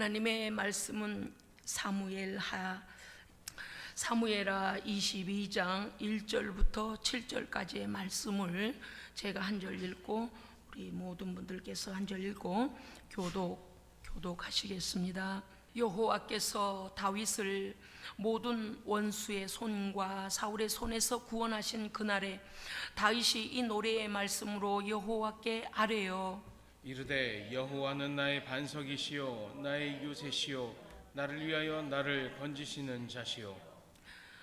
하나님의 말씀은 사무엘하 22장 1절부터 7절까지의 말씀을 제가 한 절 읽고 우리 모든 분들께서 한 절 읽고 교독하시겠습니다. 여호와께서 다윗을 모든 원수의 손과 사울의 손에서 구원하신 그날에 다윗이 이 노래의 말씀으로 여호와께 아뢰어 이르되 여호와는 나의 반석이시요 나의 요새시요 나를 위하여 나를 건지시는 자시요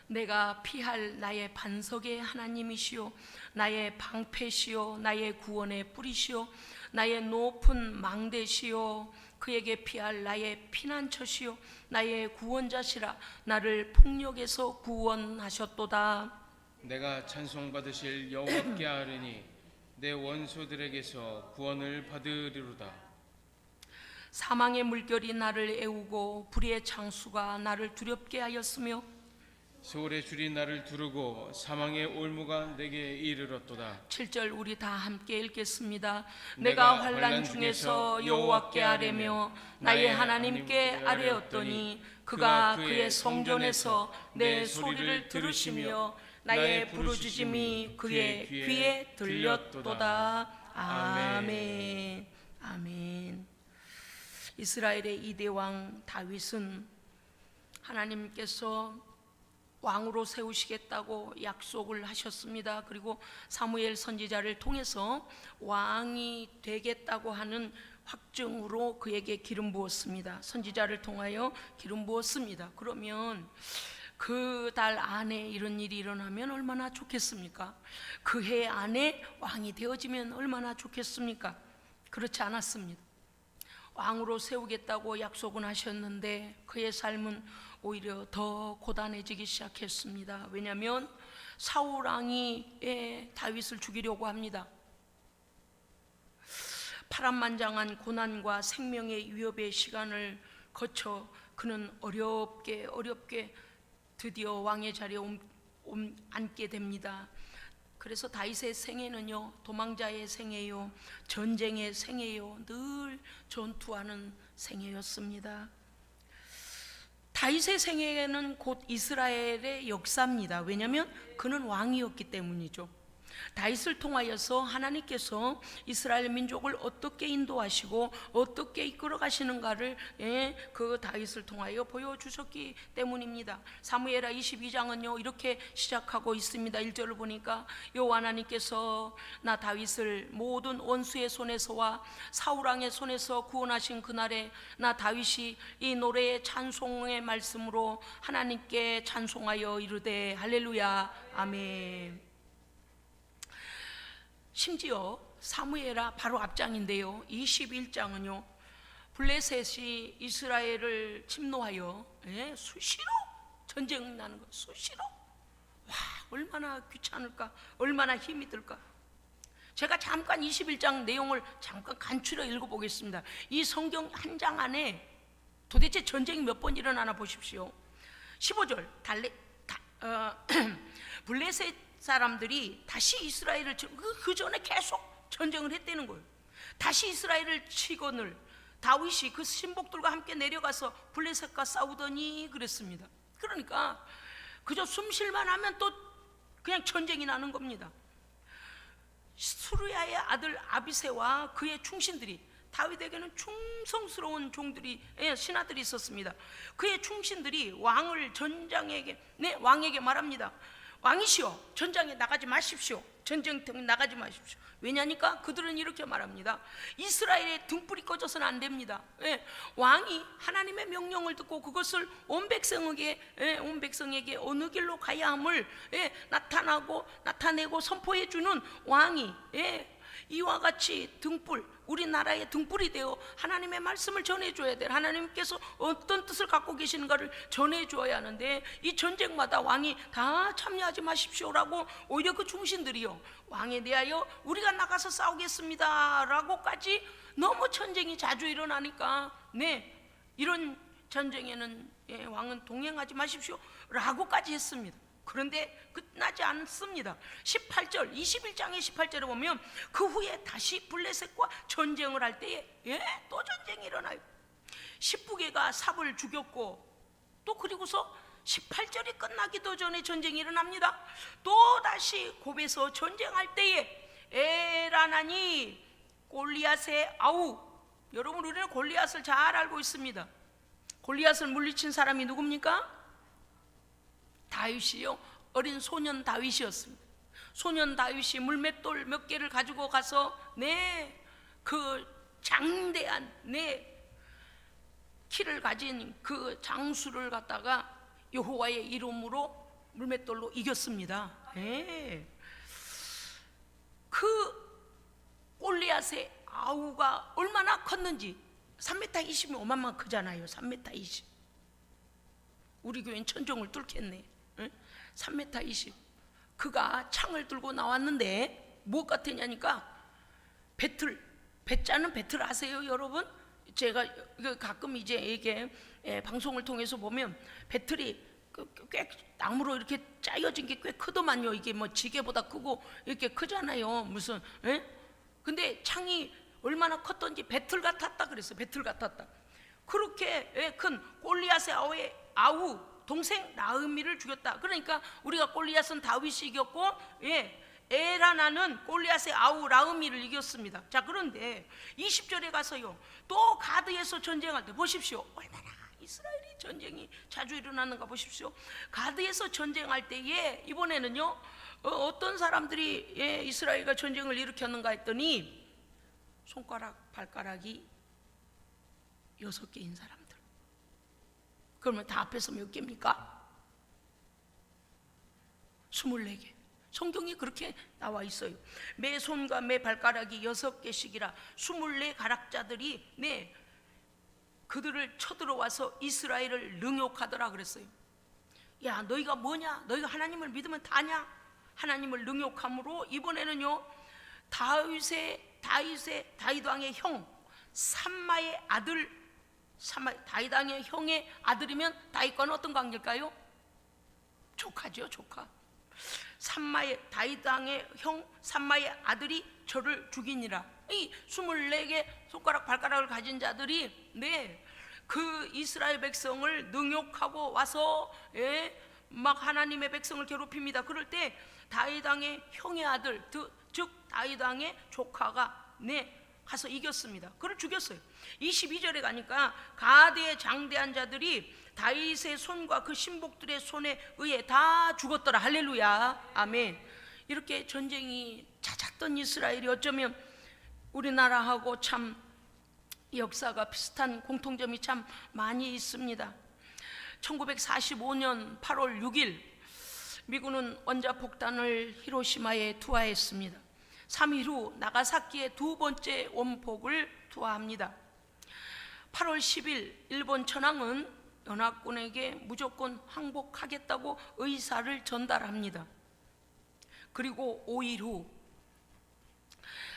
내가 피할 나의 반석의 하나님이시요 나의 방패시요 나의 구원의 뿌리시요 나의 높은 망대시요 그에게 피할 나의 피난처시요 나의 구원자시라 나를 폭력에서 구원하셨도다. 내가 찬송받으실 여호와께 아뢰니 내 원수들에게서 구원을 받으리로다. 사망의 물결이 나를 애우고 불의의 창수가 나를 두렵게 하였으며 소울의 줄이 나를 두르고 사망의 올무가 내게 이르렀도다. 7절 우리 다 함께 읽겠습니다. 내가 환난 중에서 여호와께 아뢰며 나의 하나님께 아뢰었더니 그가 그의 성전에서 내 소리를 들으시며 나의 부르짖음이 그의 귀에 들렸도다. 아멘. 아멘. 이스라엘의 이대왕 다윗은 하나님께서 왕으로 세우시겠다고 약속을 하셨습니다. 그리고 사무엘 선지자를 통해서 왕이 되겠다고 하는 확증으로 그에게 기름 부었습니다. 선지자를 통하여 기름 부었습니다. 그러면 그 달 안에 이런 일이 일어나면 얼마나 좋겠습니까? 그 해 안에 왕이 되어지면 얼마나 좋겠습니까? 그렇지 않았습니다. 왕으로 세우겠다고 약속은 하셨는데 그의 삶은 오히려 더 고단해지기 시작했습니다. 왜냐하면 사울 왕이 다윗을 죽이려고 합니다. 파란만장한 고난과 생명의 위협의 시간을 거쳐 그는 어렵게 드디어 왕의 자리에 앉게 됩니다. 그래서 다윗의 생애는요, 도망자의 생애요, 전쟁의 생애요, 늘 전투하는 생애였습니다. 다윗의 생애는 곧 이스라엘의 역사입니다. 왜냐하면 그는 왕이었기 때문이죠. 다윗을 통하여서 하나님께서 이스라엘 민족을 어떻게 인도하시고 어떻게 이끌어 가시는가를 그 다윗을 통하여 보여주셨기 때문입니다. 사무엘하 22장은요 이렇게 시작하고 있습니다. 1절을 보니까 여호와 하나님께서 나 다윗을 모든 원수의 손에서와 사울왕의 손에서 구원하신 그날에 나 다윗이 이 노래의 찬송의 말씀으로 하나님께 찬송하여 이르되 할렐루야 아멘. 심지어 사무엘하 바로 앞장인데요 21장은요 블레셋이 이스라엘을 침노하여 수시로 전쟁 나는 거 수시로 와 얼마나 귀찮을까 얼마나 힘이 들까. 제가 잠깐 21장 내용을 잠깐 간추려 읽어보겠습니다. 이 성경 한 장 안에 도대체 전쟁이 몇 번 일어나나 보십시오. 15절 블레셋 사람들이 다시 이스라엘을 그 전에 계속 전쟁을 했다는 거예요. 다시 이스라엘을 치거늘 다윗이 그 신복들과 함께 내려가서 블레셋과 싸우더니 그랬습니다. 그러니까 그저 숨쉴만 하면 또 그냥 전쟁이 나는 겁니다. 수르야의 아들 아비새와 그의 충신들이 다윗에게는 충성스러운 종들이 신하들이 있었습니다. 그의 충신들이 왕을 왕에게 말합니다. 왕이시여 전장에 나가지 마십시오. 전쟁터에 나가지 마십시오. 왜냐니까 그들은 이렇게 말합니다. 이스라엘의 등불이 꺼져서는 안 됩니다. 왕이 하나님의 명령을 듣고 그것을 온 백성에게 어느 길로 가야 함을 나타내고 선포해 주는 왕이 이와 같이 우리나라의 등불이 되어 하나님의 말씀을 전해줘야 돼. 하나님께서 어떤 뜻을 갖고 계시는가를 전해줘야 하는데 이 전쟁마다 왕이 다 참여하지 마십시오라고 오히려 그 중신들이요 왕에 대하여 우리가 나가서 싸우겠습니다 라고까지 너무 전쟁이 자주 일어나니까 이런 전쟁에는 왕은 동행하지 마십시오 라고까지 했습니다. 그런데 끝나지 않습니다. 18절 21장의 18절에 보면 그 후에 다시 블레셋과 전쟁을 할 때에 또 전쟁이 일어나요. 십부개가 삽을 죽였고, 또 그리고서 18절이 끝나기도 전에 전쟁이 일어납니다. 또 다시 곱에서 전쟁할 때에 에라나니 골리앗의 아우, 여러분 우리는 골리앗을 잘 알고 있습니다. 골리앗을 물리친 사람이 누굽니까? 다윗이요. 어린 소년 다윗이었습니다. 소년 다윗이 물맷돌 몇 개를 가지고 가서 그 장대한 키를 가진 그 장수를 갖다가 여호와의 이름으로 물맷돌로 이겼습니다. 그 골리앗의 아우가 얼마나 컸는지, 3m 20이면 어마어마 크잖아요. 3m 20. 우리 교회는 천정을 뚫겠네. 3m 20. 그가 창을 들고 나왔는데 무엇 같으냐니까 배짜는 배틀 아세요, 여러분? 제가 가끔 이제 이게 방송을 통해서 보면 배틀이 꽤 나무로 이렇게 짜여진 게 꽤 크더만요. 이게 뭐 지게보다 크고 이렇게 크잖아요. 무슨 근데 창이 얼마나 컸던지 배틀 같았다 그랬어요. 배틀 같았다. 그렇게 큰 골리앗의 아우 동생 나흐미를 죽였다. 그러니까 우리가 골리앗은 다윗이 이겼고 에라나는 골리앗의 아우 라흐미를 이겼습니다. 자, 그런데 20절에 가서요, 또 가드에서 전쟁할 때 보십시오. 얼마나 이스라엘이 전쟁이 자주 일어나는가 보십시오. 가드에서 전쟁할 때에 이번에는요, 어떤 사람들이 이스라엘과 전쟁을 일으켰는가 했더니 손가락 발가락이 6개인 사람들. 그러면 다 합해서 몇 개입니까? 24개. 성경이 그렇게 나와 있어요. 매 손과 매 발가락이 6개씩이라 24가락자들이 그들을 쳐들어와서 이스라엘을 능욕하더라 그랬어요. 야, 너희가 뭐냐? 너희가 하나님을 믿으면 다냐? 하나님을 능욕함으로 이번에는요, 다윗 왕의 형 삼마의 아들, 다윗 왕의 형의 아들이면 다윗과는 어떤 관계일까요? 조카죠, 조카. 다윗 왕의 형 삼마의 아들이 저를 죽이니라. 이 24개 손가락 발가락을 가진 자들이 그 이스라엘 백성을 능욕하고 와서 막 하나님의 백성을 괴롭힙니다. 그럴 때 다윗 왕의 형의 아들, 즉 다윗 왕의 조카가 가서 이겼습니다. 그를 죽였어요. 22절에 가니까 가드의 장대한 자들이 다윗의 손과 그 신복들의 손에 의해 다 죽었더라. 할렐루야, 아멘. 이렇게 전쟁이 잦았던 이스라엘이 어쩌면 우리나라하고 참 역사가 비슷한 공통점이 참 많이 있습니다. 1945년 8월 6일 미군은 원자폭탄을 히로시마에 투하했습니다. 3일 후 나가사키에 두 번째 원폭을 투하합니다. 8월 10일 일본 천황은 연합군에게 무조건 항복하겠다고 의사를 전달합니다. 그리고 5일 후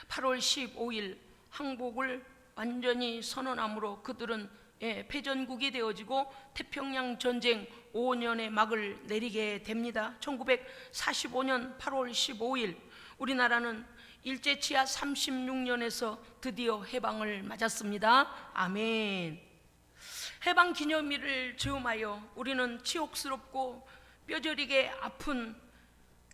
8월 15일 항복을 완전히 선언함으로 그들은 패전국이 되어지고 태평양 전쟁 5년의 막을 내리게 됩니다. 1945년 8월 15일 우리나라는 일제치하 36년에서 드디어 해방을 맞았습니다. 아멘. 해방 기념일을 즈음하여 우리는 치욕스럽고 뼈저리게 아픈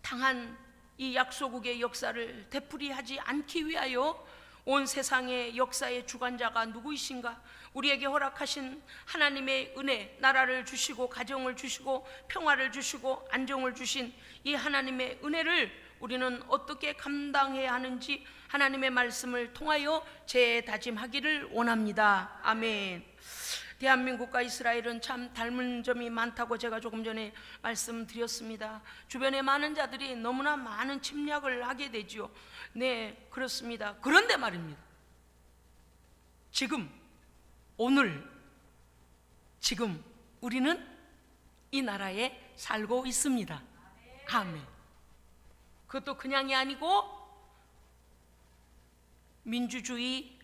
당한 이 약소국의 역사를 되풀이하지 않기 위하여 온 세상의 역사의 주관자가 누구이신가? 우리에게 허락하신 하나님의 은혜, 나라를 주시고 가정을 주시고 평화를 주시고 안정을 주신 이 하나님의 은혜를 우리는 어떻게 감당해야 하는지 하나님의 말씀을 통하여 재다짐하기를 원합니다. 아멘. 대한민국과 이스라엘은 참 닮은 점이 많다고 제가 조금 전에 말씀드렸습니다. 주변에 많은 자들이 너무나 많은 침략을 하게 되죠. 네, 그렇습니다. 그런데 말입니다, 지금 우리는 이 나라에 살고 있습니다. 아멘. 그것도 그냥이 아니고 민주주의,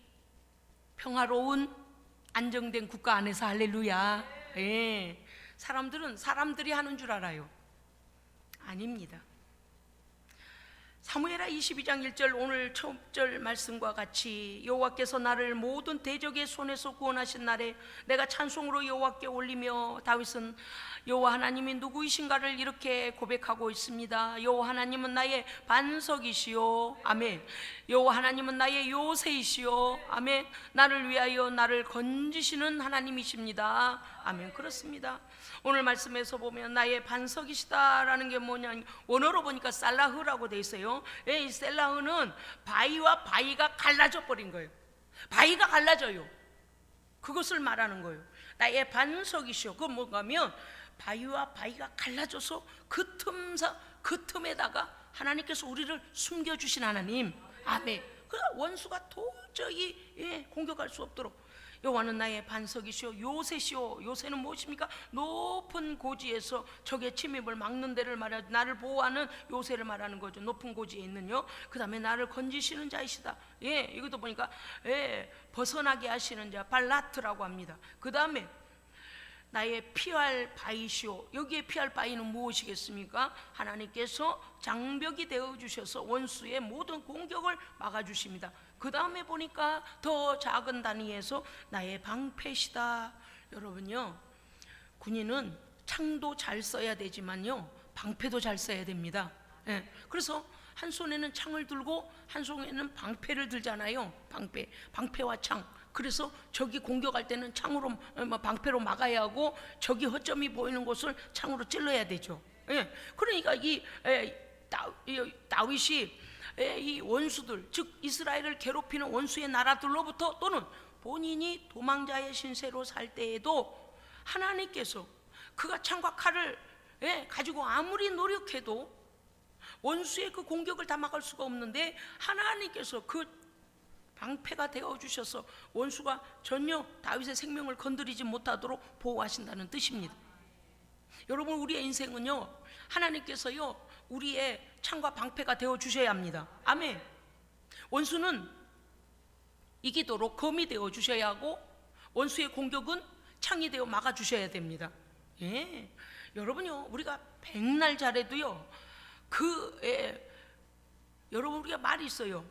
평화로운 안정된 국가 안에서. 할렐루야. 사람들은 사람들이 하는 줄 알아요. 아닙니다. 사무엘하 22장 1절 오늘 첫 절 말씀과 같이 여호와께서 나를 모든 대적의 손에서 구원하신 날에 내가 찬송으로 여호와께 올리며, 다윗은 여호와 하나님이 누구이신가를 이렇게 고백하고 있습니다. 여호와 하나님은 나의 반석이시요, 아멘. 여호와 하나님은 나의 요새이시요, 아멘. 나를 위하여 나를 건지시는 하나님이십니다, 아멘. 그렇습니다. 오늘 말씀에서 보면 나의 반석이시다라는 게 뭐냐, 원어로 보니까 살라흐라고 돼 있어요. 이 살라흐는 바위와 바위가 갈라져 버린 거예요. 바위가 갈라져요. 그것을 말하는 거예요. 나의 반석이시오. 그건 뭔가면 바위와 바위가 갈라져서 그 틈에다가 하나님께서 우리를 숨겨주신 하나님, 아멘. 그 원수가 도저히 공격할 수 없도록. 여호와는 나의 반석이시오, 요새시오. 요새는 무엇입니까? 높은 고지에서 적의 침입을 막는 데를 말하죠. 나를 보호하는 요새를 말하는 거죠. 높은 고지에 있는요. 그 다음에 나를 건지시는 자이시다. 이것도 보니까 벗어나게 하시는 자, 발라트라고 합니다. 그 다음에 나의 피할 바위시오. 여기에 피할 바위는 무엇이겠습니까? 하나님께서 장벽이 되어 주셔서 원수의 모든 공격을 막아주십니다. 그 다음에 보니까 더 작은 단위에서 나의 방패시다. 여러분요, 군인은 창도 잘 써야 되지만요, 방패도 잘 써야 됩니다. 그래서 한 손에는 창을 들고 한 손에는 방패를 들잖아요. 방패와 창. 그래서 적이 공격할 때는 창으로, 방패로 막아야 하고, 적이 허점이 보이는 곳을 창으로 찔러야 되죠. 그러니까 다윗이 이 원수들, 즉 이스라엘을 괴롭히는 원수의 나라들로부터, 또는 본인이 도망자의 신세로 살 때에도 하나님께서 그가 창과 칼을 가지고 아무리 노력해도 원수의 그 공격을 다 막을 수가 없는데, 하나님께서 그 방패가 되어 주셔서 원수가 전혀 다윗의 생명을 건드리지 못하도록 보호하신다는 뜻입니다. 여러분, 우리의 인생은요, 하나님께서요 우리의 창과 방패가 되어 주셔야 합니다. 아멘. 원수는 이기도록 검이 되어 주셔야 하고, 원수의 공격은 창이 되어 막아 주셔야 됩니다. 여러분요, 우리가 백날 잘해도요, 여러분, 우리가 말이 있어요.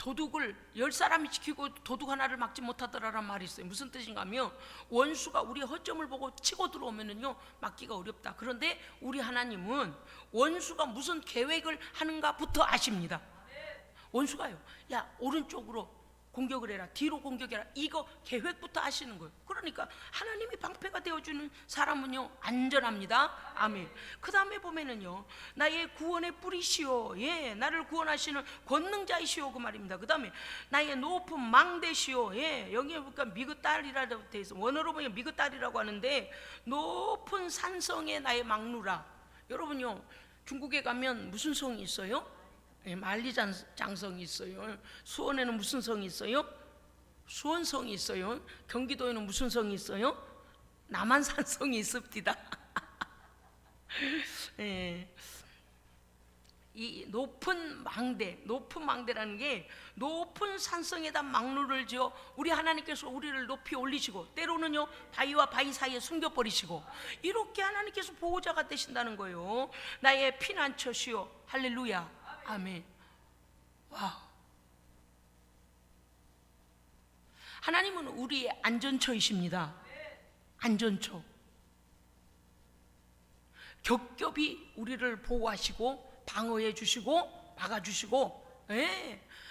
도둑을 10사람이 지키고 도둑 하나를 막지 못하더라라는 말이 있어요. 무슨 뜻인가 하면, 원수가 우리의 허점을 보고 치고 들어오면은요 막기가 어렵다. 그런데 우리 하나님은 원수가 무슨 계획을 하는가부터 아십니다. 원수가요, 야, 오른쪽으로 공격을 해라, 뒤로 공격해라, 이거 계획부터 아시는 거예요. 그러니까 하나님이 방패가 되어주는 사람은요 안전합니다. 아멘. 그 다음에 보면은요, 나의 구원의 뿌리시오, 나를 구원하시는 권능자이시오, 그 말입니다. 그 다음에 나의 높은 망대시오, 여기에 보니까 미그달이라고 되어 있어. 원어로 보면 미그달이라고 하는데, 높은 산성의 나의 막루라. 여러분요, 중국에 가면 무슨 성이 있어요? 만리장성이 있어요. 수원에는 무슨 성이 있어요? 수원성이 있어요. 경기도에는 무슨 성이 있어요? 남한산성이 있습니다. 이 높은 망대라는 게, 높은 산성에다 막루를 지어 우리 하나님께서 우리를 높이 올리시고, 때로는요 바위와 바위 사이에 숨겨버리시고, 이렇게 하나님께서 보호자가 되신다는 거예요. 나의 피난처시오. 할렐루야, 아멘. 와우. 하나님은 우리의 안전처이십니다. 안전처. 겹겹이 우리를 보호하시고 방어해 주시고 막아주시고,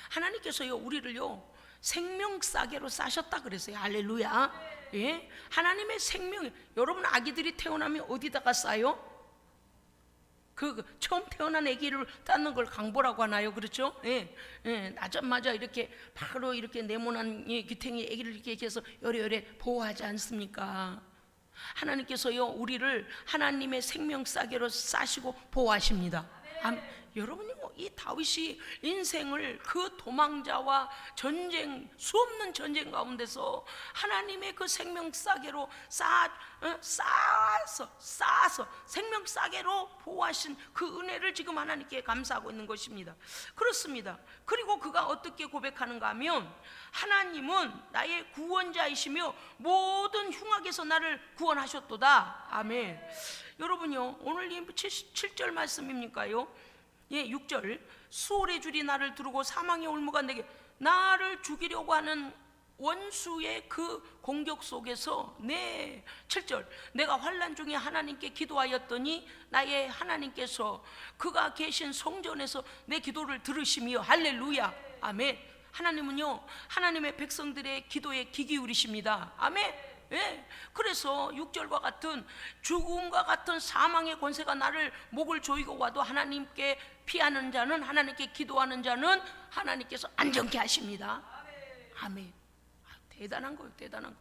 하나님께서요 우리를요 생명싸개로 싸셨다 그랬어요. 할렐루야. 하나님의 생명. 여러분, 아기들이 태어나면 어디다가 싸요? 처음 태어난 아기를 땄는 걸 강보라고 하나요? 그렇죠? 나자마자 이렇게 바로 이렇게 네모난 귀탱이 아기를 이렇게 해서 요래요래 보호하지 않습니까? 하나님께서요 우리를 하나님의 생명싸개로 싸시고 보호하십니다. 여러분이 이 다윗이 인생을 그 도망자와 전쟁, 수없는 전쟁 가운데서 하나님의 그 생명싸개로 쌓아서 생명싸개로 보호하신 그 은혜를 지금 하나님께 감사하고 있는 것입니다. 그렇습니다. 그리고 그가 어떻게 고백하는가 하면, 하나님은 나의 구원자이시며 모든 흉악에서 나를 구원하셨도다. 아멘. 여러분요, 오늘 7절 말씀입니까요? 예, 6절. 수월의 줄이 나를 두르고 사망의 올무가 내게, 나를 죽이려고 하는 원수의 그 공격 속에서, 7절. 내가 환난 중에 하나님께 기도하였더니 나의 하나님께서 그가 계신 성전에서 내 기도를 들으시며, 할렐루야, 아멘. 하나님은요, 하나님의 백성들의 기도에 귀 기울이십니다. 아멘. 예, 그래서 6절과 같은 죽음과 같은 사망의 권세가 나를 목을 조이고 와도 하나님께 피하는 자는, 하나님께 기도하는 자는 하나님께서 안정케 하십니다. 아멘. 대단한 거예요, 대단한 거.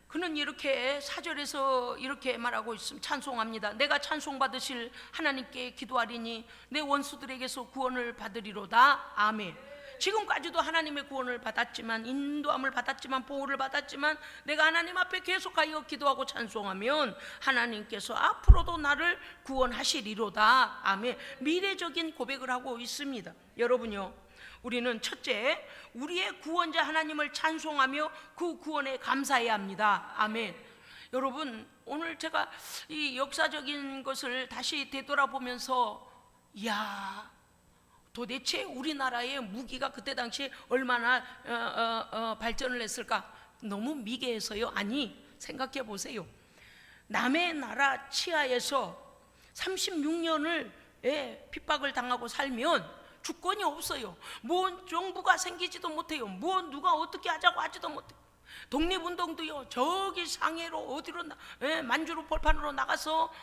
그는 이렇게 4절에서 이렇게 말하고 있습니다. 찬송합니다. 내가 찬송받으실 하나님께 기도하리니 내 원수들에게서 구원을 받으리로다. 아멘. 지금까지도 하나님의 구원을 받았지만, 인도함을 받았지만, 보호를 받았지만, 내가 하나님 앞에 계속하여 기도하고 찬송하면 하나님께서 앞으로도 나를 구원하시리로다. 아멘. 미래적인 고백을 하고 있습니다. 여러분요, 우리는 첫째, 우리의 구원자 하나님을 찬송하며 그 구원에 감사해야 합니다. 아멘. 여러분, 오늘 제가 이 역사적인 것을 다시 되돌아보면서, 이야, 도대체 우리나라의 무기가 그때 당시에 얼마나 발전을 했을까? 너무 미개해서요. 아니, 생각해 보세요. 남의 나라 치하에서 36년을 핍박을 당하고 살면 주권이 없어요. 뭔 정부가 생기지도 못해요. 뭔 누가 어떻게 하자고 하지도 못해요. 독립운동도요, 저기 상해로 어디로 만주로 벌판으로 나가서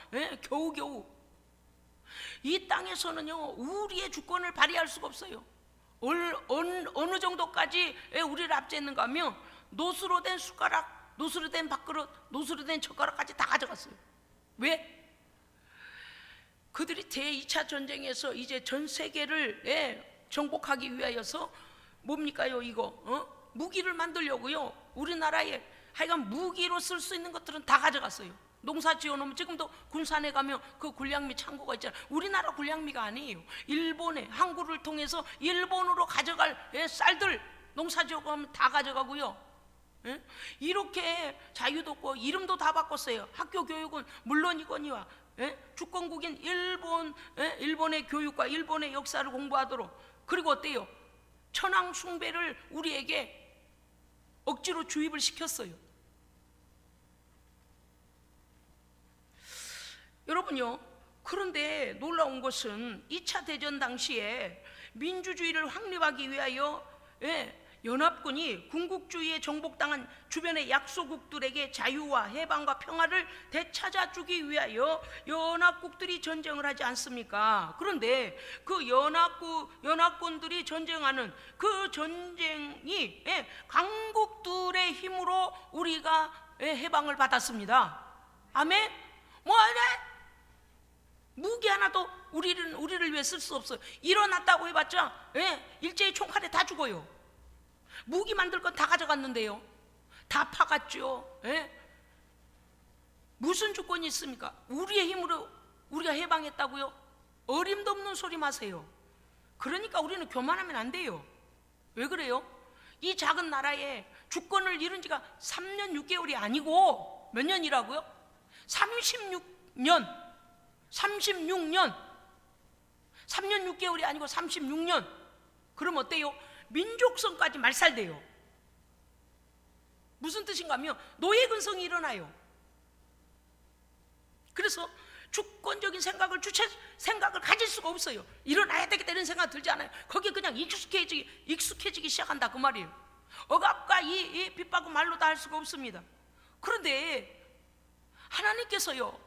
겨우겨우. 이 땅에서는요, 우리의 주권을 발휘할 수가 없어요. 어느 정도까지 우리를 압제했는가 하면, 노수로 된 숟가락, 노수로 된 밥그릇, 노수로 된 젓가락까지 다 가져갔어요. 왜? 그들이 제2차 전쟁에서 이제 전 세계를 정복하기 위하여서 뭡니까요, 이거? 무기를 만들려고요. 우리나라에 하여간 무기로 쓸 수 있는 것들은 다 가져갔어요. 농사 지어놓으면, 지금도 군산에 가면 그 군량미 창고가 있잖아요. 우리나라 군량미가 아니에요. 일본에 항구를 통해서 일본으로 가져갈 쌀들, 농사 지어가면 다 가져가고요. 이렇게 자유도 없고 이름도 다 바꿨어요. 학교 교육은 물론이거니와 주권국인 일본의 교육과 일본의 역사를 공부하도록. 그리고 어때요? 천황 숭배를 우리에게 억지로 주입을 시켰어요. 여러분요, 그런데 놀라운 것은 2차 대전 당시에 민주주의를 확립하기 위하여 연합군이 군국주의에 정복당한 주변의 약소국들에게 자유와 해방과 평화를 되찾아주기 위하여 연합국들이 전쟁을 하지 않습니까? 그런데 그 연합군들이 전쟁하는 그 전쟁이 강국들의 힘으로 우리가 해방을 받았습니다. 아멘? 무기 하나도 우리를 위해 쓸 수 없어요. 일어났다고 해봤자 일제히 총칼에 다 죽어요. 무기 만들 건 다 가져갔는데요, 다 파갔죠. 무슨 조건이 있습니까? 우리의 힘으로 우리가 해방했다고요? 어림도 없는 소리 마세요. 그러니까 우리는 교만하면 안 돼요. 왜 그래요? 이 작은 나라에 주권을 잃은 지가 3년 6개월이 아니고 몇 년이라고요? 36년 3년 6개월이 아니고 36년. 그럼 어때요? 민족성까지 말살돼요. 무슨 뜻인가 하면 노예 근성이 일어나요. 그래서 주권적인 생각을, 주체 생각을 가질 수가 없어요. 일어나야 되겠다는 생각 들지 않아요. 거기에 그냥 익숙해지기 시작한다 그 말이에요. 억압과 이 핍박은 말로 다 할 수가 없습니다. 그런데 하나님께서요,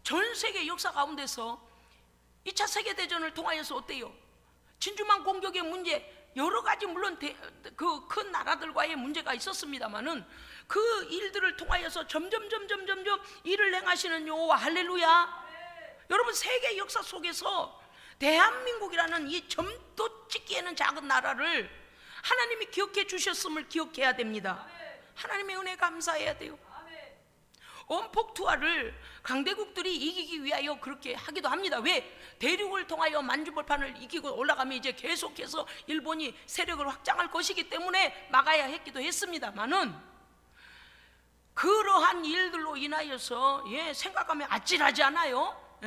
전 세계 역사 가운데서 2차 세계대전을 통하여서 어때요? 진주만 공격의 문제, 여러 가지 물론 그 큰 나라들과의 문제가 있었습니다만은 그 일들을 통하여서 점점 일을 행하시는 여호와, 할렐루야. 여러분, 세계 역사 속에서 대한민국이라는 이 점도 찍기에는 작은 나라를 하나님이 기억해 주셨음을 기억해야 됩니다. 하나님의 은혜 감사해야 돼요. 원폭 투하를 강대국들이 이기기 위하여 그렇게 하기도 합니다. 왜? 대륙을 통하여 만주벌판을 이기고 올라가면 이제 계속해서 일본이 세력을 확장할 것이기 때문에 막아야 했기도 했습니다만은, 그러한 일들로 인하여서 생각하면 아찔하지 않아요?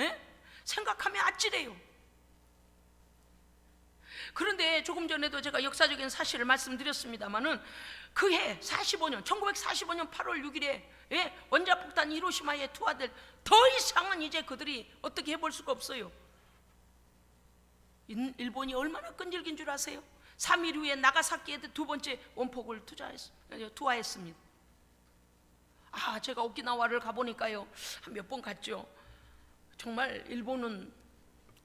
생각하면 아찔해요. 그런데 조금 전에도 제가 역사적인 사실을 말씀드렸습니다마는 그해 45년 1945년 8월 6일에 원자폭탄 히로시마에 투하될, 더 이상은 이제 그들이 어떻게 해볼 수가 없어요. 일본이 얼마나 끈질긴 줄 아세요? 3일 후에 나가사키에 두 번째 원폭을 투하했습니다. 제가 오키나와를 가보니까요, 한 몇 번 갔죠. 정말 일본은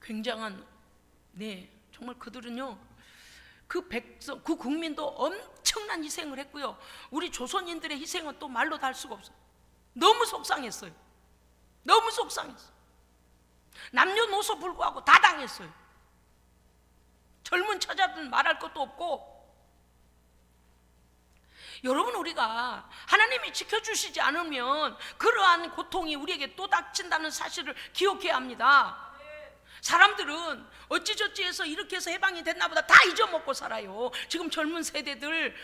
굉장한, 정말 그들은요, 그 백성, 그 국민도 엄청난 희생을 했고요. 우리 조선인들의 희생은 또 말로 다 할 수가 없어요. 너무 속상했어요. 너무 속상했어요. 남녀노소 불구하고 다 당했어요. 젊은 처자들은 말할 것도 없고. 여러분, 우리가 하나님이 지켜주시지 않으면 그러한 고통이 우리에게 또 닥친다는 사실을 기억해야 합니다. 사람들은 어찌저찌해서 이렇게 해서 해방이 됐나 보다 다 잊어먹고 살아요. 지금 젊은 세대들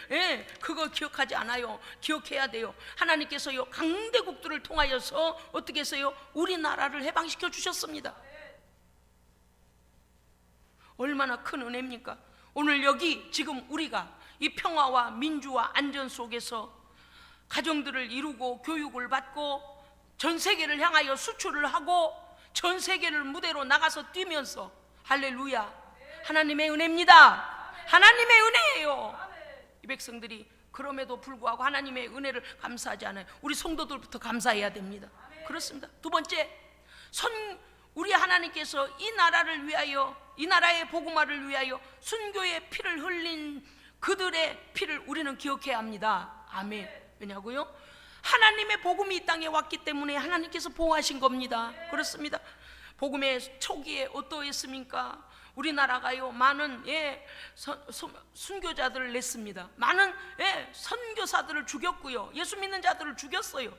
그거 기억하지 않아요. 기억해야 돼요. 하나님께서요, 강대국들을 통하여서 어떻게 해서요, 우리나라를 해방시켜 주셨습니다. 얼마나 큰 은혜입니까? 오늘 여기 지금 우리가 이 평화와 민주와 안전 속에서 가정들을 이루고 교육을 받고 전 세계를 향하여 수출을 하고 전 세계를 무대로 나가서 뛰면서, 할렐루야, 하나님의 은혜입니다. 하나님의 은혜예요. 이 백성들이 그럼에도 불구하고 하나님의 은혜를 감사하지 않아요. 우리 성도들부터 감사해야 됩니다. 그렇습니다. 두 번째, 우리 하나님께서 이 나라를 위하여, 이 나라의 복음화를 위하여 순교의 피를 흘린 그들의 피를 우리는 기억해야 합니다. 아멘. 왜냐고요? 하나님의 복음이 이 땅에 왔기 때문에 하나님께서 보호하신 겁니다. 그렇습니다. 복음의 초기에 어떠했습니까? 우리나라가요, 많은 순교자들을 냈습니다. 많은 선교사들을 죽였고요, 예수 믿는 자들을 죽였어요.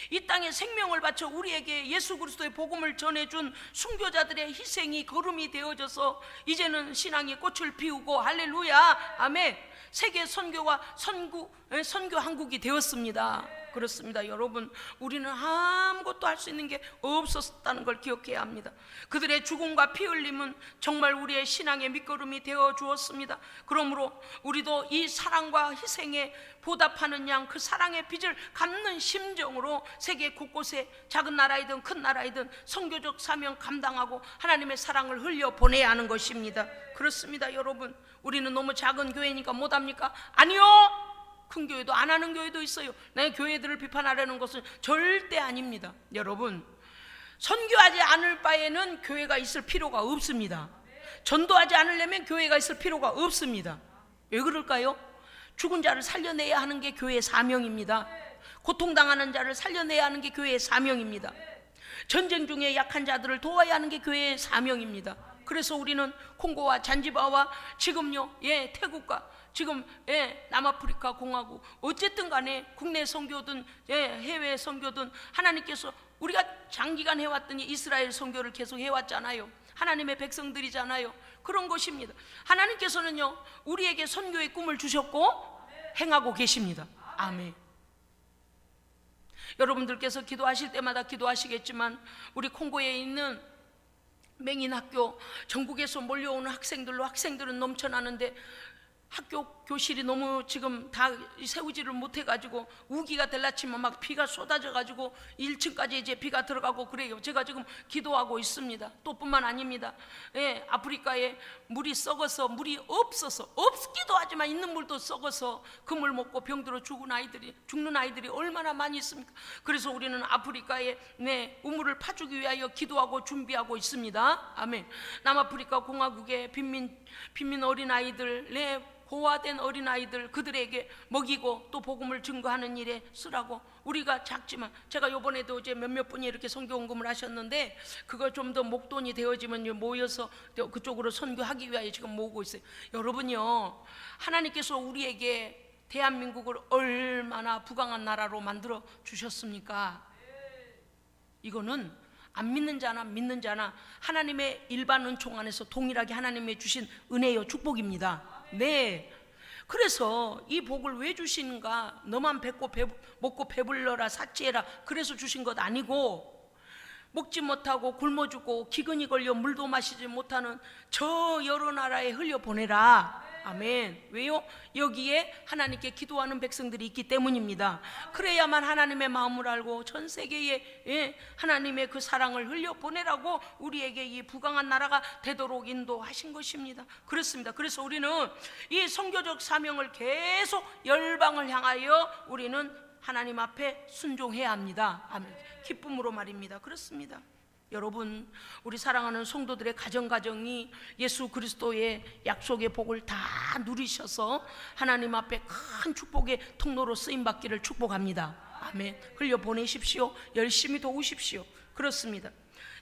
이 땅에 생명을 바쳐 우리에게 예수 그리스도의 복음을 전해준 순교자들의 희생이 거름이 되어져서 이제는 신앙이 꽃을 피우고, 할렐루야, 아멘, 세계 선교와 선교 한국이 되었습니다. 그렇습니다. 여러분, 우리는 아무것도 할 수 있는 게 없었다는 걸 기억해야 합니다. 그들의 죽음과 피 흘림은 정말 우리의 신앙의 밑거름이 되어 주었습니다. 그러므로 우리도 이 사랑과 희생에 보답하는 양, 그 사랑의 빚을 갚는 심정으로 세계 곳곳에 작은 나라이든 큰 나라이든 선교적 사명 감당하고 하나님의 사랑을 흘려 보내야 하는 것입니다. 그렇습니다. 여러분, 우리는 너무 작은 교회니까 못합니까? 아니요, 큰 교회도 안 하는 교회도 있어요. 내 교회들을 비판하려는 것은 절대 아닙니다. 여러분, 선교하지 않을 바에는 교회가 있을 필요가 없습니다. 전도하지 않으려면 교회가 있을 필요가 없습니다. 왜 그럴까요? 죽은 자를 살려내야 하는 게 교회의 사명입니다. 고통당하는 자를 살려내야 하는 게 교회의 사명입니다. 전쟁 중에 약한 자들을 도와야 하는 게 교회의 사명입니다. 그래서 우리는 콩고와 잔지바와 지금요, 태국과 지금 남아프리카 공화국, 어쨌든 간에 국내 선교든 해외 선교든 하나님께서, 우리가 장기간 해왔더니 이스라엘 선교를 계속 해왔잖아요. 하나님의 백성들이잖아요. 그런 것입니다. 하나님께서는요, 우리에게 선교의 꿈을 주셨고 행하고 계십니다. 아멘. 여러분들께서 기도하실 때마다 기도하시겠지만 우리 콩고에 있는 맹인학교, 전국에서 몰려오는 학생들은 넘쳐나는데 학교 교실이 너무 지금 다 세우지를 못해가지고 우기가 될라치면 막 비가 쏟아져가지고 1층까지 이제 비가 들어가고 그래요. 제가 지금 기도하고 있습니다. 또 뿐만 아닙니다. 아프리카에 물이 썩어서, 물이 없어서, 없기도 하지만 있는 물도 썩어서 그 물 먹고 병들어 죽는 아이들이 얼마나 많이 있습니까? 그래서 우리는 아프리카에 우물을 파주기 위하여 기도하고 준비하고 있습니다. 아멘. 남아프리카 공화국의 빈민 어린아이들, 고아된 어린아이들, 그들에게 먹이고 또 복음을 증거하는 일에 쓰라고, 우리가 작지만, 제가 요번에도 이제 몇몇 분이 이렇게 선교원금을 하셨는데 그거 좀 더 목돈이 되어지면 모여서 그쪽으로 선교하기 위하여 지금 모으고 있어요. 여러분요, 하나님께서 우리에게 대한민국을 얼마나 부강한 나라로 만들어 주셨습니까? 이거는 안 믿는 자나 믿는 자나 하나님의 일반 은총 안에서 동일하게 하나님의 주신 은혜요, 축복입니다. 그래서 이 복을 왜 주시는가? 너만 먹고 배불러라, 사치해라, 그래서 주신 것 아니고, 먹지 못하고 굶어 죽고 기근이 걸려 물도 마시지 못하는 저 여러 나라에 흘려보내라. 아멘. 왜요? 여기에 하나님께 기도하는 백성들이 있기 때문입니다. 그래야만 하나님의 마음을 알고 전 세계에 하나님의 그 사랑을 흘려보내라고 우리에게 이 부강한 나라가 되도록 인도하신 것입니다. 그렇습니다. 그래서 우리는 이 선교적 사명을 계속 열방을 향하여 우리는 하나님 앞에 순종해야 합니다. 아멘. 기쁨으로 말입니다. 그렇습니다. 여러분, 우리 사랑하는 성도들의 가정이 예수 그리스도의 약속의 복을 다 누리셔서 하나님 앞에 큰 축복의 통로로 쓰임받기를 축복합니다. 아멘. 흘려보내십시오. 열심히 도우십시오. 그렇습니다.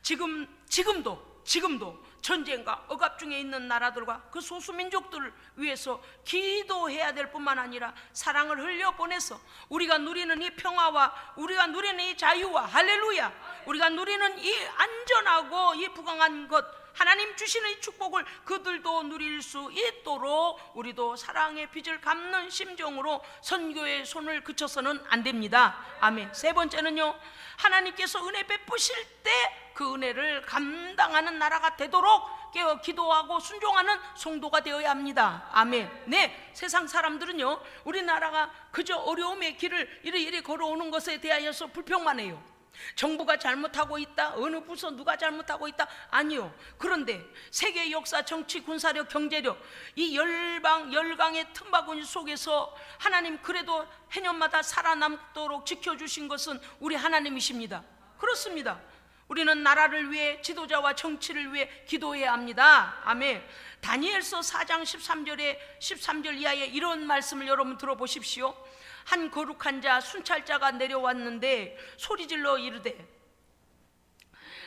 지금도 전쟁과 억압 중에 있는 나라들과 그 소수민족들을 위해서 기도해야 될 뿐만 아니라 사랑을 흘려보내서 우리가 누리는 이 평화와 우리가 누리는 이 자유와 할렐루야, 우리가 누리는 이 안전하고 이 부강한 것, 하나님 주시는 이 축복을 그들도 누릴 수 있도록 우리도 사랑의 빚을 갚는 심정으로 선교의 손을 그쳐서는 안 됩니다. 아멘. 세 번째는요, 하나님께서 은혜 베푸실 때 그 은혜를 감당하는 나라가 되도록 깨어 기도하고 순종하는 성도가 되어야 합니다. 아멘. 네, 세상 사람들은요, 우리나라가 그저 어려움의 길을 이리 걸어오는 것에 대하여서 불평만 해요. 정부가 잘못하고 있다, 어느 부서 누가 잘못하고 있다, 아니요. 그런데 세계 역사, 정치, 군사력, 경제력, 이 열강의 틈바구니 속에서 하나님 그래도 해년마다 살아남도록 지켜주신 것은 우리 하나님이십니다. 그렇습니다. 우리는 나라를 위해, 지도자와 정치를 위해 기도해야 합니다. 아멘. 다니엘서 4장 13절 이하에 이런 말씀을 여러분 들어보십시오. 한 거룩한 자 순찰자가 내려왔는데 소리질러 이르되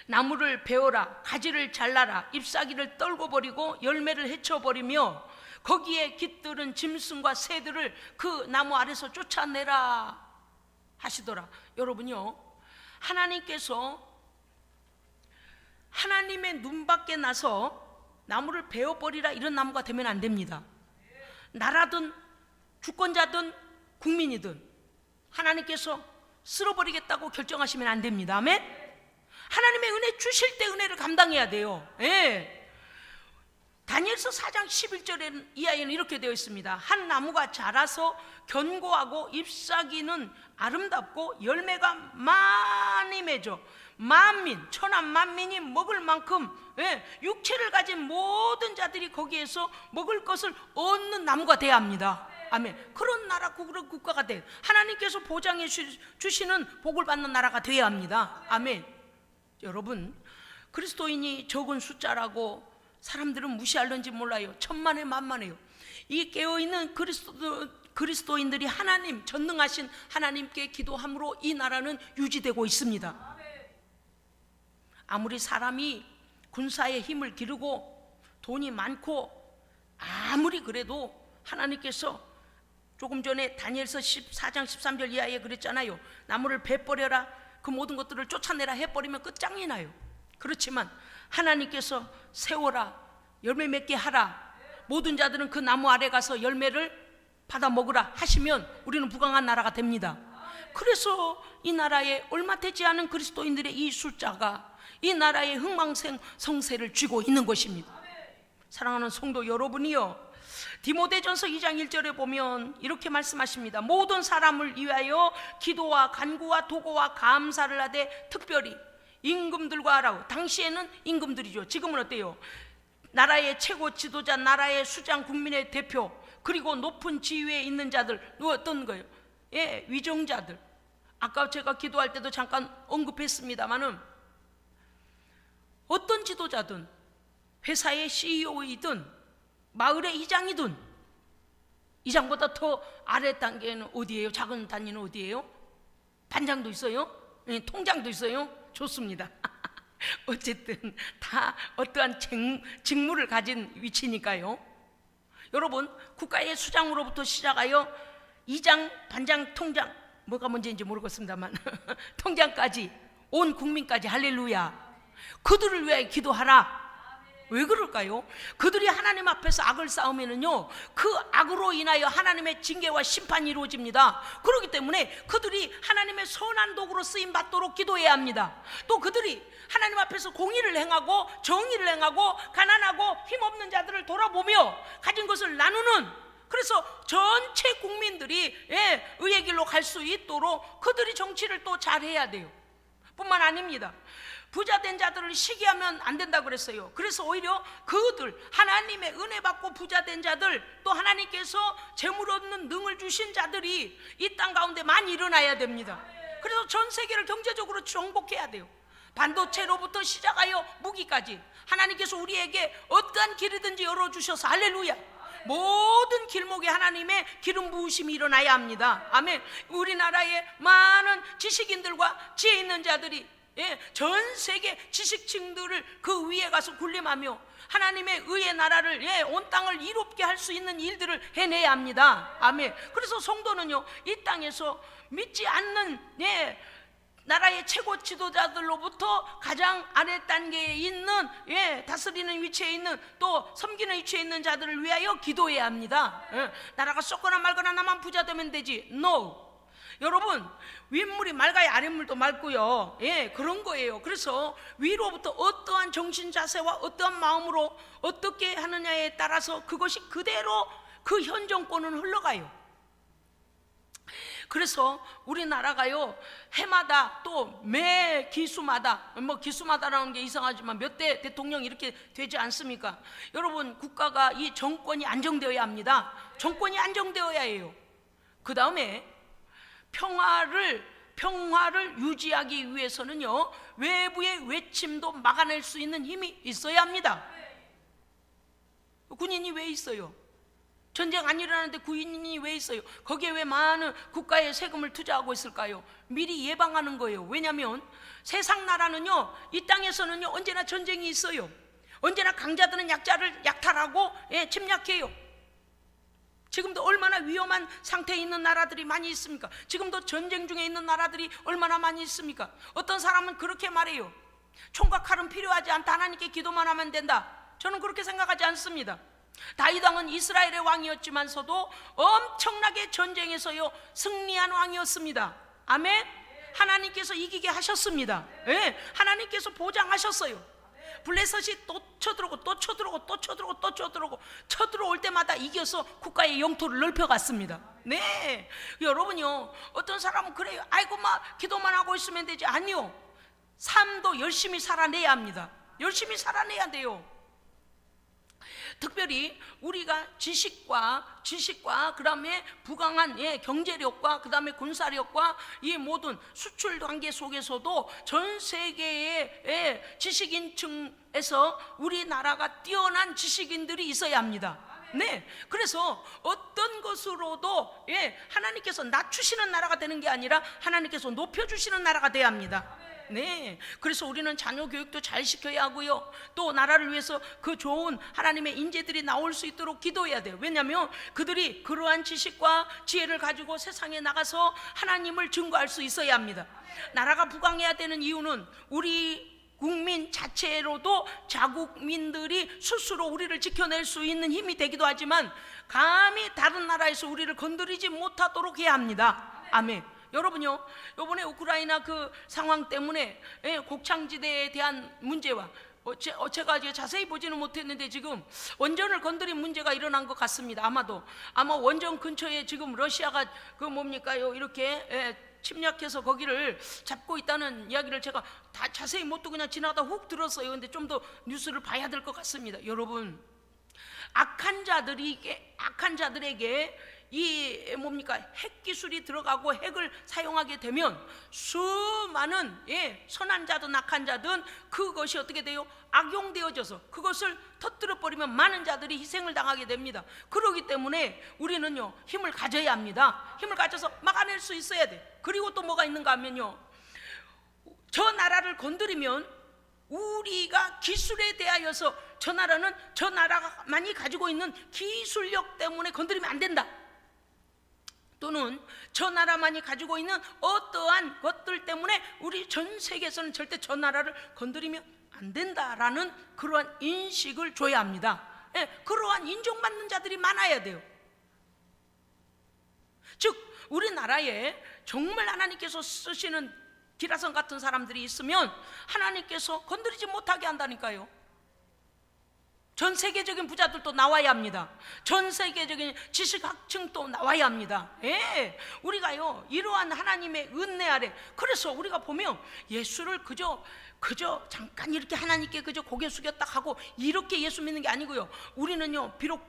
나무를 베어라, 가지를 잘라라, 잎사귀를 떨고 버리고 열매를 헤쳐버리며 거기에 깃들은 짐승과 새들을 그 나무 아래서 쫓아내라 하시더라. 여러분요, 하나님께서 하나님의 눈 밖에 나서 나무를 베어버리라 이런 나무가 되면 안 됩니다. 나라든 주권자든 국민이든 하나님께서 쓸어버리겠다고 결정하시면 안 됩니다. 아멘. 하나님의 은혜 주실 때 은혜를 감당해야 돼요. 다니엘서 4장 11절 이하에는 이렇게 되어 있습니다. 한 나무가 자라서 견고하고 잎사귀는 아름답고 열매가 많이 맺어 천한 만민이 먹을 만큼 육체를 가진 모든 자들이 거기에서 먹을 것을 얻는 나무가 돼야 합니다. 아멘. 그런 나라, 그런 국가가 돼 하나님께서 보장해 주시는 복을 받는 나라가 되어야 합니다. 아멘. 여러분, 그리스도인이 적은 숫자라고 사람들은 무시할는지 몰라요. 천만에 만만해요. 이 깨어있는 그리스도인들이 하나님, 전능하신 하나님께 기도함으로 이 나라는 유지되고 있습니다. 아무리 사람이 군사의 힘을 기르고 돈이 많고 아무리 그래도 하나님께서 조금 전에 다니엘서 14장 13절 이하에 그랬잖아요. 나무를 베버려라, 그 모든 것들을 쫓아내라 해버리면 끝장이 나요. 그렇지만 하나님께서 세워라, 열매 맺게 하라, 모든 자들은 그 나무 아래 가서 열매를 받아 먹으라 하시면 우리는 부강한 나라가 됩니다. 그래서 이 나라에 얼마 되지 않은 그리스도인들의 이 숫자가 이 나라의 흥망성쇠를 쥐고 있는 것입니다. 사랑하는 성도 여러분이요, 디모데전서 2장 1절에 보면 이렇게 말씀하십니다. 모든 사람을 위하여 기도와 간구와 도고와 감사를 하되 특별히 임금들과 하라고. 당시에는 임금들이죠. 지금은 어때요? 나라의 최고 지도자, 나라의 수장, 국민의 대표, 그리고 높은 지위에 있는 자들, 어떤 거예요? 위정자들. 아까 제가 기도할 때도 잠깐 언급했습니다마는 어떤 지도자든 회사의 CEO이든 마을의 이장이든, 이장보다 더 아래 단계는 어디예요? 작은 단위는 어디예요? 반장도 있어요? 통장도 있어요? 좋습니다. 어쨌든 다 어떠한 직무를 가진 위치니까요. 여러분, 국가의 수장으로부터 시작하여 이장, 반장, 통장, 뭐가 문제인지 모르겠습니다만 통장까지 온 국민까지 할렐루야. 그들을 위해 기도하라. 왜 그럴까요? 그들이 하나님 앞에서 악을 쌓으면은요, 그 악으로 인하여 하나님의 징계와 심판이 이루어집니다. 그렇기 때문에 그들이 하나님의 선한 도구로 쓰임 받도록 기도해야 합니다. 또 그들이 하나님 앞에서 공의를 행하고 정의를 행하고 가난하고 힘없는 자들을 돌아보며 가진 것을 나누는, 그래서 전체 국민들이 의의 길로 갈 수 있도록 그들이 정치를 또 잘해야 돼요. 뿐만 아닙니다. 부자된 자들을 시기하면 안 된다고 그랬어요. 그래서 오히려 그들, 하나님의 은혜 받고 부자된 자들, 또 하나님께서 재물 얻는 능을 주신 자들이 이 땅 가운데 많이 일어나야 됩니다. 그래서 전 세계를 경제적으로 정복해야 돼요. 반도체로부터 시작하여 무기까지 하나님께서 우리에게 어떠한 길이든지 열어주셔서 할렐루야, 모든 길목에 하나님의 기름 부으심이 일어나야 합니다. 아멘. 우리나라의 많은 지식인들과 지혜 있는 자들이 전 세계 지식층들을 그 위에 가서 군림하며 하나님의 의의 나라를 온 땅을 이롭게 할 수 있는 일들을 해내야 합니다. 아멘. 그래서 성도는요, 이 땅에서 믿지 않는 나라의 최고 지도자들로부터 가장 아래 단계에 있는 다스리는 위치에 있는, 또 섬기는 위치에 있는 자들을 위하여 기도해야 합니다. 나라가 썩거나 말거나 나만 부자 되면 되지. No. 여러분, 윗물이 맑아야 아랫물도 맑고요. 그런 거예요. 그래서 위로부터 어떠한 정신 자세와 어떠한 마음으로 어떻게 하느냐에 따라서 그것이 그대로 그 현 정권은 흘러가요. 그래서 우리나라가요, 해마다 또 매 기수마다, 뭐 기수마다라는 게 이상하지만 몇 대 대통령이 이렇게 되지 않습니까? 여러분, 국가가 이 정권이 안정되어야 합니다. 정권이 안정되어야 해요. 그 다음에 평화를 유지하기 위해서는요, 외부의 외침도 막아낼 수 있는 힘이 있어야 합니다. 군인이 왜 있어요? 전쟁 안 일어나는데 군인이 왜 있어요? 거기에 왜 많은 국가의 세금을 투자하고 있을까요? 미리 예방하는 거예요. 왜냐하면 세상 나라는요, 이 땅에서는요, 언제나 전쟁이 있어요. 언제나 강자들은 약자를 약탈하고 침략해요. 지금도 얼마나 위험한 상태에 있는 나라들이 많이 있습니까? 지금도 전쟁 중에 있는 나라들이 얼마나 많이 있습니까? 어떤 사람은 그렇게 말해요. 총과 칼은 필요하지 않다, 하나님께 기도만 하면 된다. 저는 그렇게 생각하지 않습니다. 다윗 왕은 이스라엘의 왕이었지만서도 엄청나게 전쟁에서요 승리한 왕이었습니다. 아멘. 하나님께서 이기게 하셨습니다. 하나님께서 보장하셨어요. 블레셋이 또 쳐들어오고 또 쳐들어오고 또 쳐들어오고 또 쳐들어오고, 쳐들어올 때마다 이겨서 국가의 영토를 넓혀갔습니다. 네, 여러분요, 어떤 사람은 그래요. 아이고 막 기도만 하고 있으면 되지. 아니요, 삶도 열심히 살아내야 합니다. 열심히 살아내야 돼요. 특별히 우리가 지식과 그 다음에 부강한 경제력과 그 다음에 군사력과 이 모든 수출 관계 속에서도 전 세계의 지식인층에서 우리나라가 뛰어난 지식인들이 있어야 합니다. 네, 그래서 어떤 것으로도 하나님께서 낮추시는 나라가 되는 게 아니라 하나님께서 높여주시는 나라가 돼야 합니다. 네, 그래서 우리는 자녀 교육도 잘 시켜야 하고요, 또 나라를 위해서 그 좋은 하나님의 인재들이 나올 수 있도록 기도해야 돼요. 왜냐하면 그들이 그러한 지식과 지혜를 가지고 세상에 나가서 하나님을 증거할 수 있어야 합니다. 나라가 부강해야 되는 이유는 우리 국민 자체로도 자국민들이 스스로 우리를 지켜낼 수 있는 힘이 되기도 하지만, 감히 다른 나라에서 우리를 건드리지 못하도록 해야 합니다. 아멘. 여러분요, 이번에 우크라이나 그 상황 때문에 곡창지대에 대한 문제와 제가 이제 자세히 보지는 못했는데 지금 원전을 건드린 문제가 일어난 것 같습니다. 아마 원전 근처에 지금 러시아가 그 뭡니까요, 이렇게 침략해서 거기를 잡고 있다는 이야기를 제가 다 자세히 못 듣고 그냥 지나가다 훅 들었어요. 근데 좀 더 뉴스를 봐야 될 것 같습니다. 여러분, 악한 자들에게 이 뭡니까, 핵 기술이 들어가고 핵을 사용하게 되면 수많은 선한 자든 악한 자든 그것이 어떻게 돼요? 악용되어져서 그것을 터뜨려 버리면 많은 자들이 희생을 당하게 됩니다. 그렇기 때문에 우리는요, 힘을 가져야 합니다. 힘을 가져서 막아낼 수 있어야 돼. 그리고 또 뭐가 있는가 하면요, 저 나라를 건드리면 우리가 기술에 대하여서 저 나라는 저 나라만이 가지고 있는 기술력 때문에 건드리면 안 된다, 또는 저 나라만이 가지고 있는 어떠한 것들 때문에 우리 전 세계에서는 절대 저 나라를 건드리면 안 된다라는 그러한 인식을 줘야 합니다. 예, 그러한 인정받는 자들이 많아야 돼요. 즉 우리나라에 정말 하나님께서 쓰시는 기라성 같은 사람들이 있으면 하나님께서 건드리지 못하게 한다니까요. 전 세계적인 부자들도 나와야 합니다. 전 세계적인 지식학층도 나와야 합니다. 예, 우리가요 이러한 하나님의 은혜 아래, 그래서 우리가 보면 예수를 그저 잠깐 이렇게 하나님께 그저 고개 숙였다 하고 이렇게 예수 믿는 게 아니고요, 우리는요 비록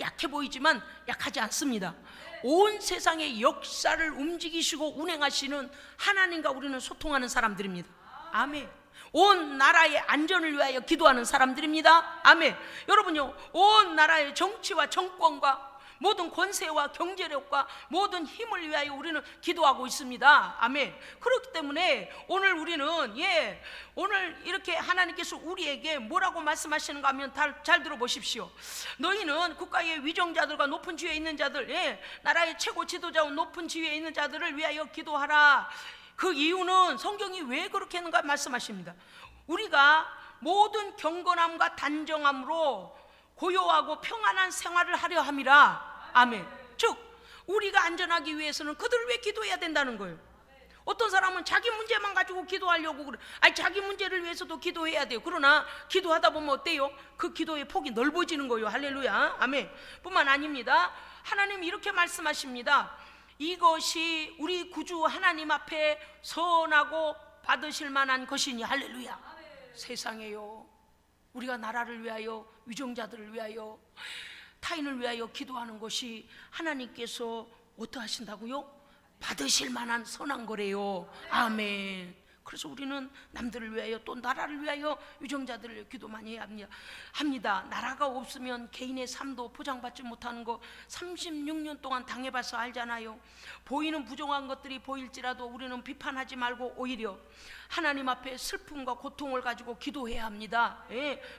약해 보이지만 약하지 않습니다. 온 세상의 역사를 움직이시고 운행하시는 하나님과 우리는 소통하는 사람들입니다. 아멘. 온 나라의 안전을 위하여 기도하는 사람들입니다. 아멘. 여러분요, 온 나라의 정치와 정권과 모든 권세와 경제력과 모든 힘을 위하여 우리는 기도하고 있습니다. 아멘. 그렇기 때문에 오늘 우리는 오늘 이렇게 하나님께서 우리에게 뭐라고 말씀하시는가 하면 잘 들어보십시오. 너희는 국가의 위정자들과 높은 지위에 있는 자들, 나라의 최고 지도자와 높은 지위에 있는 자들을 위하여 기도하라. 그 이유는 성경이 왜 그렇게 했는가 말씀하십니다. 우리가 모든 경건함과 단정함으로 고요하고 평안한 생활을 하려 함이라. 아멘. 즉 우리가 안전하기 위해서는 그들을 위해 기도해야 된다는 거예요. 어떤 사람은 자기 문제만 가지고 기도하려고 그래. 아니, 자기 문제를 위해서도 기도해야 돼요. 그러나 기도하다 보면 어때요? 그 기도의 폭이 넓어지는 거예요. 할렐루야. 아멘. 뿐만 아닙니다. 하나님 이렇게 말씀하십니다. 이것이 우리 구주 하나님 앞에 선하고 받으실 만한 것이니. 할렐루야. 세상에요, 우리가 나라를 위하여, 위정자들을 위하여, 타인을 위하여 기도하는 것이 하나님께서 어떠하신다고요? 받으실 만한 선한 거래요. 아멘. 그래서 우리는 남들을 위하여 또 나라를 위하여 위정자들을 위하여 기도 많이 해야 합니다. 나라가 없으면 개인의 삶도 보장받지 못하는 거 36년 동안 당해봐서 알잖아요. 보이는 부정한 것들이 보일지라도 우리는 비판하지 말고 오히려 하나님 앞에 슬픔과 고통을 가지고 기도해야 합니다.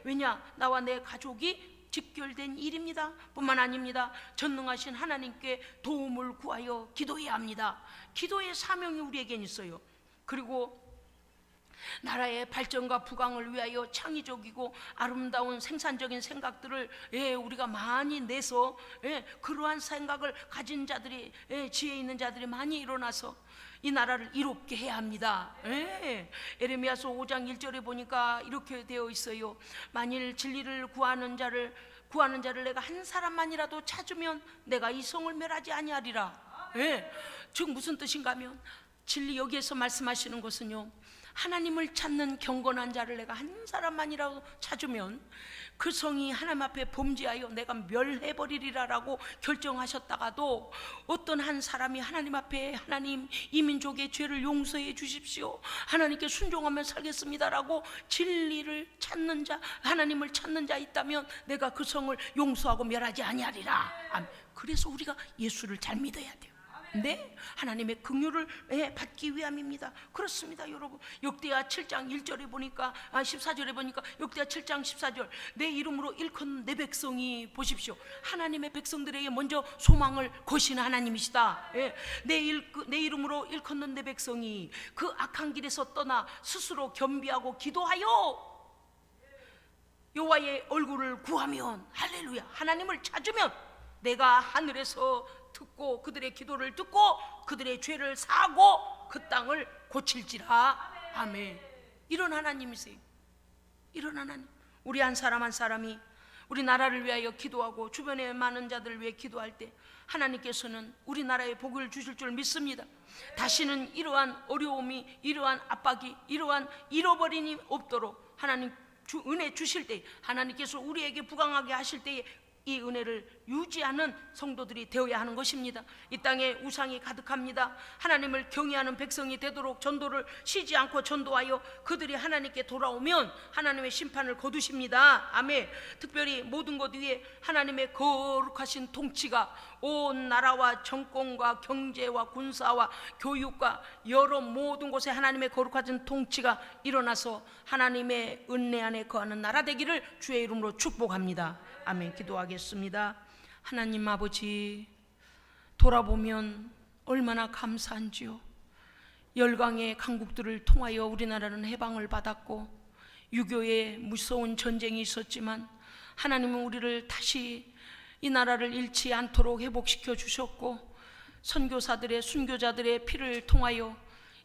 왜냐? 나와 내 가족이 직결된 일입니다. 뿐만 아닙니다. 전능하신 하나님께 도움을 구하여 기도해야 합니다. 기도의 사명이 우리에겐 있어요. 그리고 나라의 발전과 부강을 위하여 창의적이고 아름다운 생산적인 생각들을 우리가 많이 내서 그러한 생각을 가진 자들이, 지혜 있는 자들이 많이 일어나서 이 나라를 이롭게 해야 합니다. 에레미야서 5장 1절에 보니까 이렇게 되어 있어요. 만일 진리를 구하는 자를 내가 한 사람만이라도 찾으면 내가 이 성을 멸하지 아니하리라. 즉 무슨 뜻인가 하면, 진리 여기에서 말씀하시는 것은요, 하나님을 찾는 경건한 자를 내가 한 사람만이라도 찾으면 그 성이 하나님 앞에 범죄하여 내가 멸해버리리라라고 결정하셨다가도 어떤 한 사람이 하나님 앞에, 하나님 이 민족의 죄를 용서해 주십시오, 하나님께 순종하며 살겠습니다라고 진리를 찾는 자, 하나님을 찾는 자 있다면 내가 그 성을 용서하고 멸하지 아니하리라. 그래서 우리가 예수를 잘 믿어야 돼요. 네, 하나님의 긍휼을 받기 위함입니다. 그렇습니다, 여러분. 역대하 7장 1절에 보니까 14절에 보니까 역대하 7장 14절, 내 이름으로 일컫는 내 백성이, 보십시오, 하나님의 백성들에게 먼저 소망을 거시는 하나님이시다. 내 이름으로 일컫는 내 백성이 그 악한 길에서 떠나 스스로 겸비하고 기도하여 여호와의 얼굴을 구하면, 할렐루야, 하나님을 찾으면 내가 하늘에서 듣고 그들의 기도를 듣고 그들의 죄를 사하고 그 땅을 고칠지라. 아멘. 이런 하나님이세요. 이런 하나님. 우리 한 사람 한 사람이 우리 나라를 위하여 기도하고 주변에 많은 자들을 위해 기도할 때 하나님께서는 우리나라에 복을 주실 줄 믿습니다. 다시는 이러한 어려움이, 이러한 압박이, 이러한 잃어버림이 없도록 하나님 은혜 주실 때, 하나님께서 우리에게 부강하게 하실 때에 이 은혜를 유지하는 성도들이 되어야 하는 것입니다. 이 땅에 우상이 가득합니다. 하나님을 경외하는 백성이 되도록 전도를 쉬지 않고 전도하여 그들이 하나님께 돌아오면 하나님의 심판을 거두십니다. 아멘. 특별히 모든 것 위에 하나님의 거룩하신 통치가 온 나라와 정권과 경제와 군사와 교육과 여러 모든 곳에 하나님의 거룩하신 통치가 일어나서 하나님의 은혜 안에 거하는 나라 되기를 주의 이름으로 축복합니다. 아멘. 기도하겠습니다. 하나님 아버지, 돌아보면 얼마나 감사한지요. 열강의 강국들을 통하여 우리나라는 해방을 받았고 유교에 무서운 전쟁이 있었지만 하나님은 우리를 다시 이 나라를 잃지 않도록 회복시켜 주셨고, 선교사들의 순교자들의 피를 통하여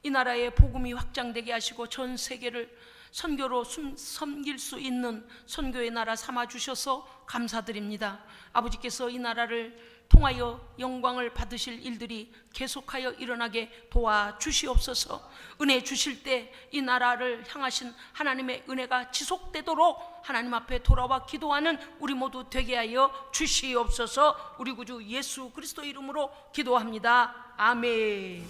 이 나라의 복음이 확장되게 하시고 전 세계를 선교로 섬길 수 있는 선교의 나라 삼아 주셔서 감사드립니다. 아버지께서 이 나라를 통하여 영광을 받으실 일들이 계속하여 일어나게 도와주시옵소서. 은혜 주실 때 이 나라를 향하신 하나님의 은혜가 지속되도록 하나님 앞에 돌아와 기도하는 우리 모두 되게 하여 주시옵소서. 우리 구주 예수 그리스도 이름으로 기도합니다. 아멘.